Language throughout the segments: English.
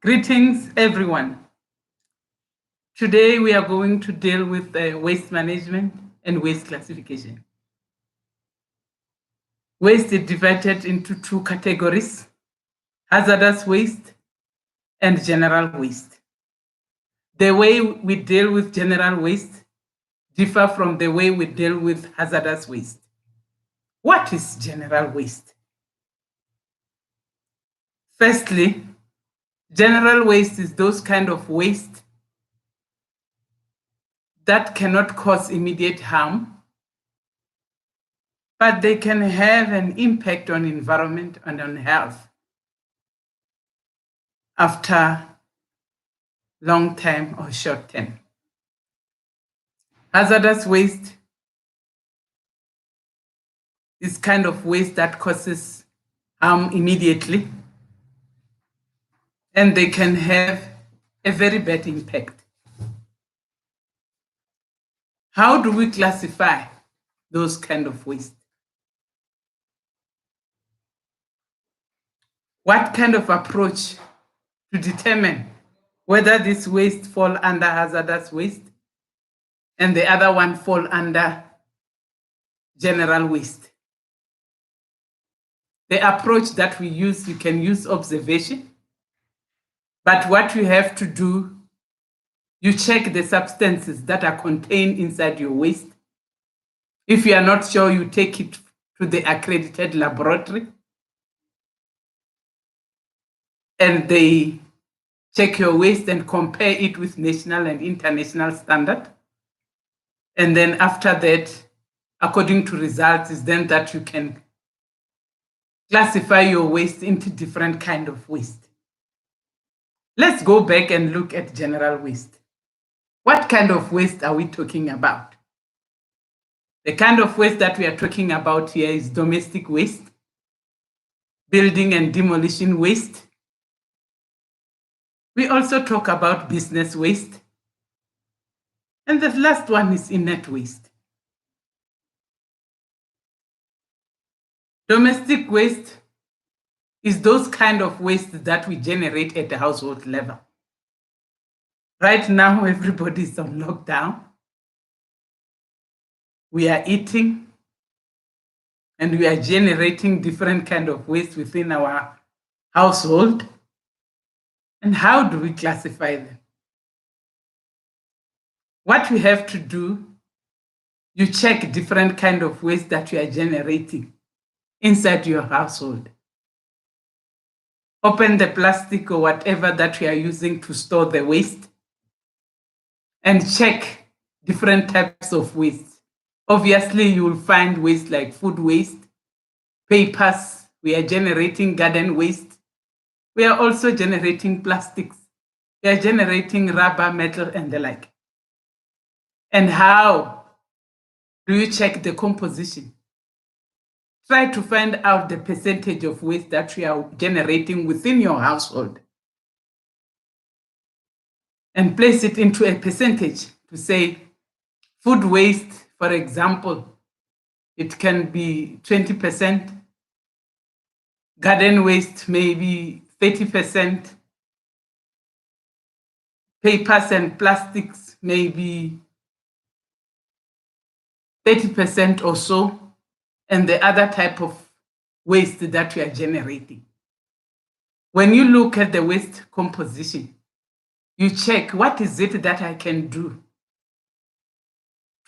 Greetings, everyone. Today we are going to deal with waste management and waste classification. Waste is divided into two categories: hazardous waste and general waste. The way we deal with general waste differ from the way we deal with hazardous waste. What is general waste? Firstly, general waste is those kind of waste that cannot cause immediate harm, but they can have an impact on environment and on health after long time or short term. Hazardous waste is kind of waste that causes harm immediately, and they can have a very bad impact. How do we classify those kind of waste? What kind of approach to determine whether this waste fall under hazardous waste and the other one fall under general waste? The approach that we use, you can use observation, but what you have to do, you check the substances that are contained inside your waste. If you are not sure, you take it to the accredited laboratory and they check your waste and compare it with national and international standard. And then after that, according to results, is then that you can classify your waste into different kind of waste. Let's go back and look at general waste. What kind of waste are we talking about? The kind of waste that we are talking about here is domestic waste, building and demolition waste. We also talk about business waste. And the last one is inert waste. Domestic waste is those kind of waste that we generate at the household level. Right now, everybody is on lockdown. We are eating and we are generating different kind of waste within our household. And how do we classify them? What we have to do, you check different kind of waste that you are generating inside your household. Open the plastic or whatever that we are using to store the waste and check different types of waste. Obviously, you will find waste like food waste, papers. We are generating garden waste. We are also generating plastics. We are generating rubber, metal, and the like. And how do you check the composition? Try to find out the percentage of waste that you are generating within your household and place it into a percentage to say food waste, for example, it can be 20%, garden waste maybe 30%, papers and plastics maybe 30% or so, and the other type of waste that we are generating. When you look at the waste composition, you check what is it that I can do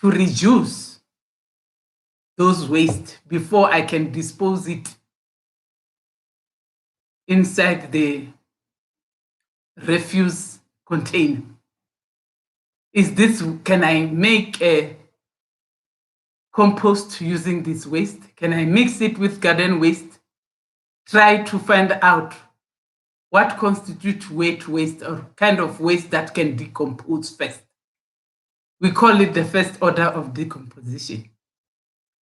to reduce those waste before I can dispose it inside the refuse container. Can I make a compost using this waste? Can I mix it with garden waste? Try to find out what constitutes wet waste or kind of waste that can decompose first. We call it the first order of decomposition,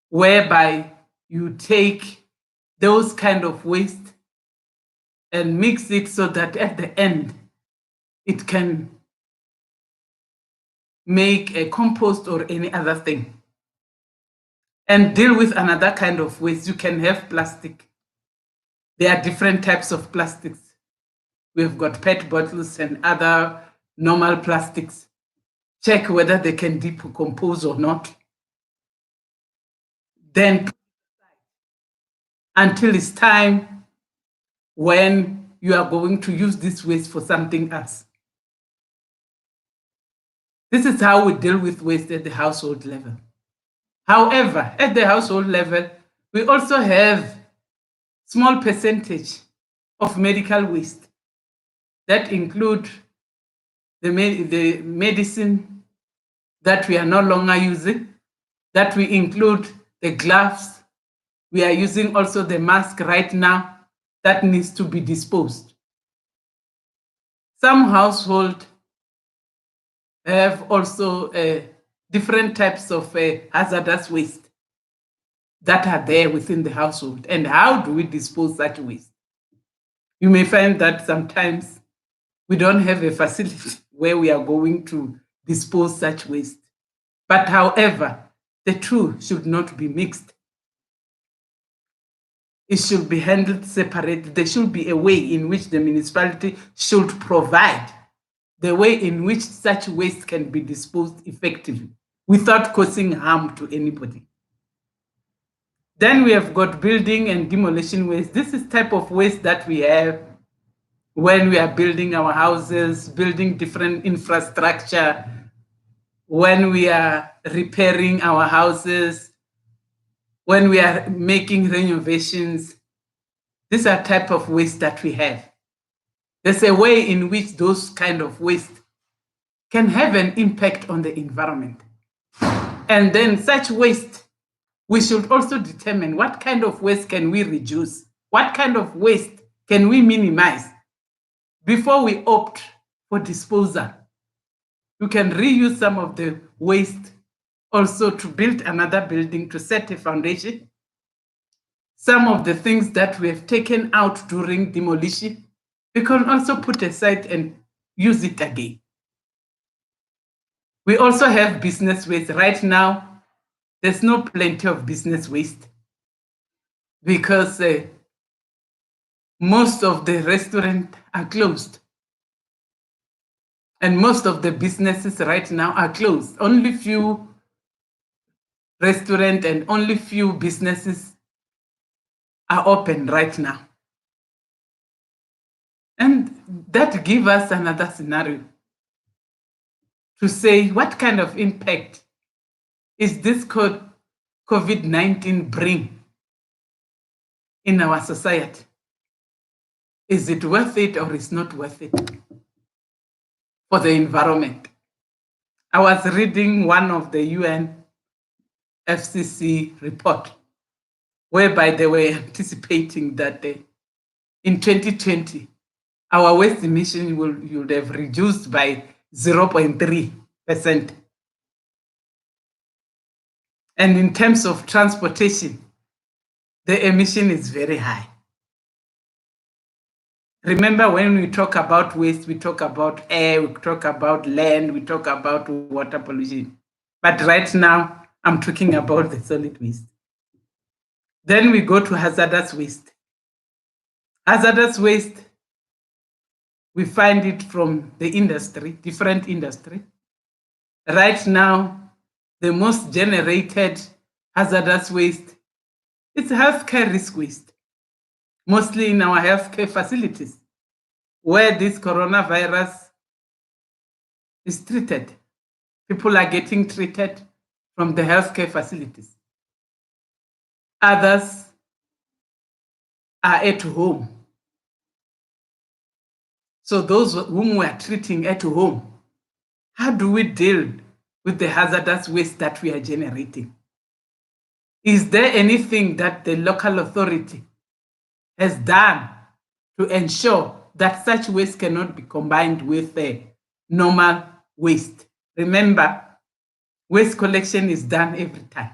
whereby you take those kind of waste and mix it so that at the end, it can make a compost or any other thing. And deal with another kind of waste. You can have plastic. There are different types of plastics. we've got PET bottles and other normal plastics. Check whether they can decompose or not. Then until it's time when you are going to use this waste for something else. This is how we deal with waste at the household level. However, at the household level, we also have small percentage of medical waste that include the medicine that we are no longer using, that we include the gloves. We are using also the mask right now that needs to be disposed. Some households have also different types of hazardous waste that are there within the household. And how do we dispose such waste? You may find that sometimes we don't have a facility where we are going to dispose such waste. But however, the two should not be mixed. It should be handled separately. There should be a way in which the municipality should provide the way in which such waste can be disposed effectively without causing harm to anybody. Then we have got building and demolition waste. This is type of waste that we have when we are building our houses, building different infrastructure, when we are repairing our houses, when we are making renovations. These are type of waste that we have. There's a way in which those kind of waste can have an impact on the environment. And then such waste, we should also determine what kind of waste can we reduce, what kind of waste can we minimize before we opt for disposal. You can reuse some of the waste also to build another building, to set a foundation. Some of the things that we have taken out during demolition, we can also put aside and use it again. We also have business waste. Right now, there's no plenty of business waste because most of the restaurants are closed. And most of the businesses right now are closed. Only few restaurants and only few businesses are open right now. And that gives us another scenario to say what kind of impact is this COVID-19 bring in our society? Is it worth it or is not worth it for the environment? I was reading one of the UN FCC report whereby they were anticipating that in 2020, our waste emission would have reduced by 0.3%. And in terms of transportation, the emission is very high. Remember, when we talk about waste, we talk about air, we talk about land, we talk about water pollution. But right now, I'm talking about the solid waste. Then we go to hazardous waste. Hazardous waste, we find it from the industry, different industry. Right now, the most generated hazardous waste is healthcare risk waste, mostly in our healthcare facilities, where this coronavirus is treated. People are getting treated from the healthcare facilities. Others are at home. So those whom we are treating at home, how do we deal with the hazardous waste that we are generating? Is there anything that the local authority has done to ensure that such waste cannot be combined with the normal waste? Remember, waste collection is done every time.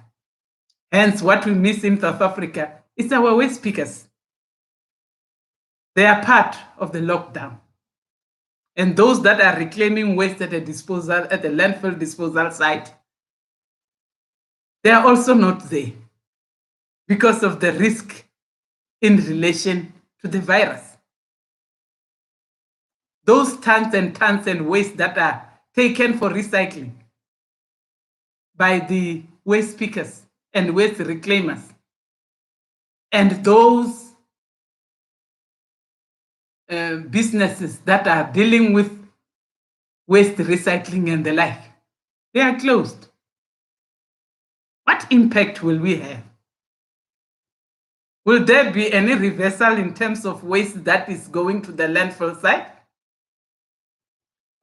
Hence, what we miss in South Africa is our waste pickers. They are part of the lockdown. And those that are reclaiming waste at the landfill disposal site, they are also not there because of the risk in relation to the virus. those tons and waste that are taken for recycling by the waste pickers and waste reclaimers, and those businesses that are dealing with waste recycling and the like, they are closed. What impact will we have? Will there be any reversal in terms of waste that is going to the landfill site?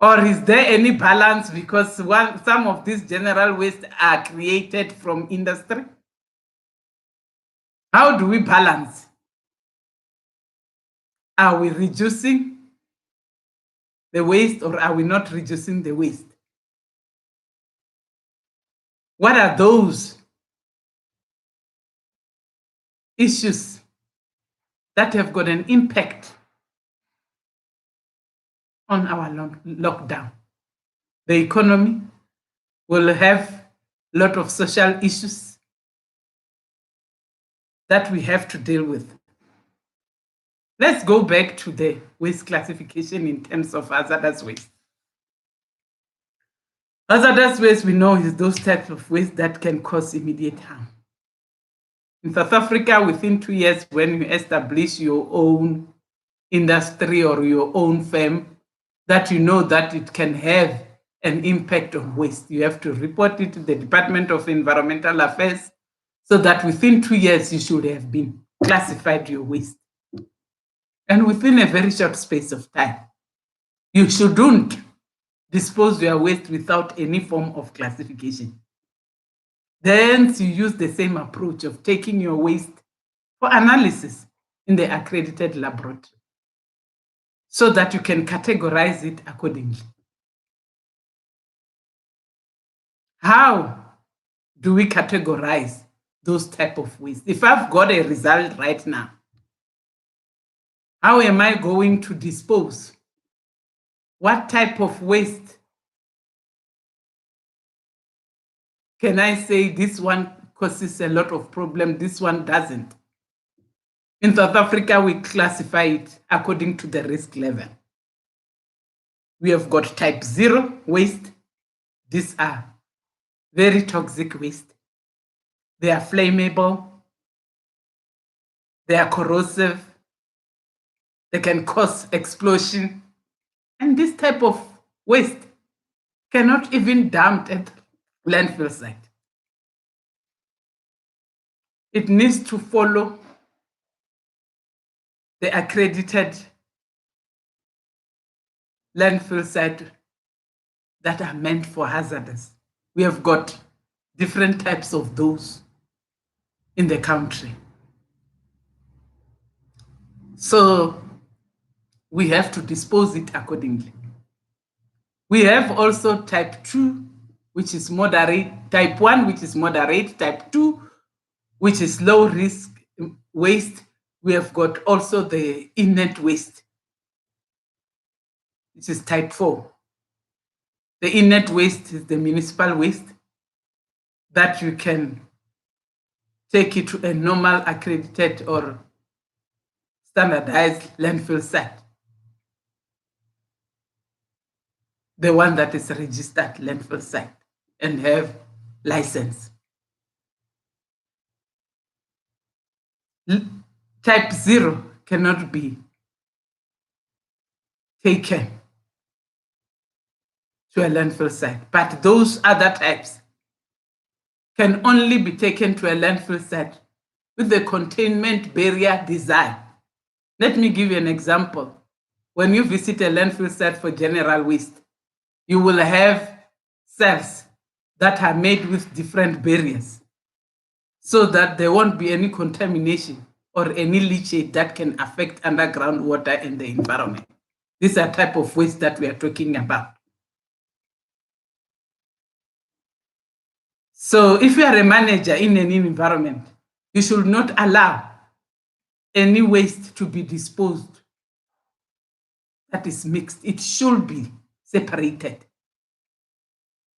Or is there any balance because some of these general waste are created from industry? How do we balance? Are we reducing the waste or are we not reducing the waste? What are those issues that have got an impact on our lockdown? The economy will have a lot of social issues that we have to deal with. Let's go back to the waste classification in terms of hazardous waste. Hazardous waste, we know, is those types of waste that can cause immediate harm. In South Africa, within 2 years, when you establish your own industry or your own firm, that you know that it can have an impact on waste, you have to report it to the Department of Environmental Affairs so that within 2 years, you should have been classified your waste. And within a very short space of time, you shouldn't dispose your waste without any form of classification. Then you use the same approach of taking your waste for analysis in the accredited laboratory so that you can categorize it accordingly. How do we categorize those type of waste? If I've got a result right now, how am I going to dispose? What type of waste can I say this one causes a lot of problem, this one doesn't? In South Africa, we classify it according to the risk level. We have got type 0 waste. These are very toxic waste. They are flammable. They are corrosive. They can cause explosion. And this type of waste cannot even dump at landfill site. It needs to follow the accredited landfill site that are meant for hazardous. We have got different types of those in the country. So we have to dispose it accordingly. We have also type 2, which is moderate, type 1, which is moderate, type 2, which is low risk waste. We have got also the inert waste, which is type 4. The inert waste is the municipal waste that you can take it to a normal accredited or standardized landfill site. The one that is registered landfill site and have license. Type 0 cannot be taken to a landfill site, but those other types can only be taken to a landfill site with the containment barrier design. Let me give you an example. When you visit a landfill site for general waste, you will have cells that are made with different barriers so that there won't be any contamination or any leachate that can affect underground water and the environment. These are type of waste that we are talking about. So if you are a manager in any environment, you should not allow any waste to be disposed that is mixed. It should be separated.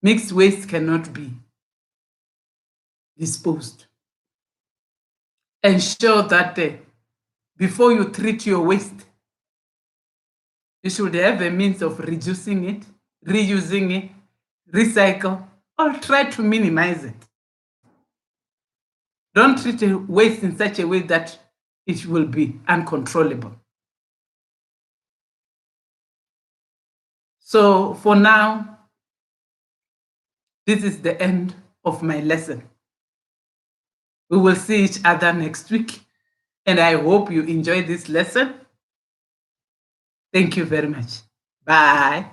Mixed waste cannot be disposed. Ensure that before you treat your waste, You should have a means of reducing it, reusing it, recycle, or try to minimize it. Don't treat waste in such a way that it will be uncontrollable. So for now, this is the end of my lesson. We will see each other next week. And I hope you enjoyed this lesson. Thank you very much. Bye.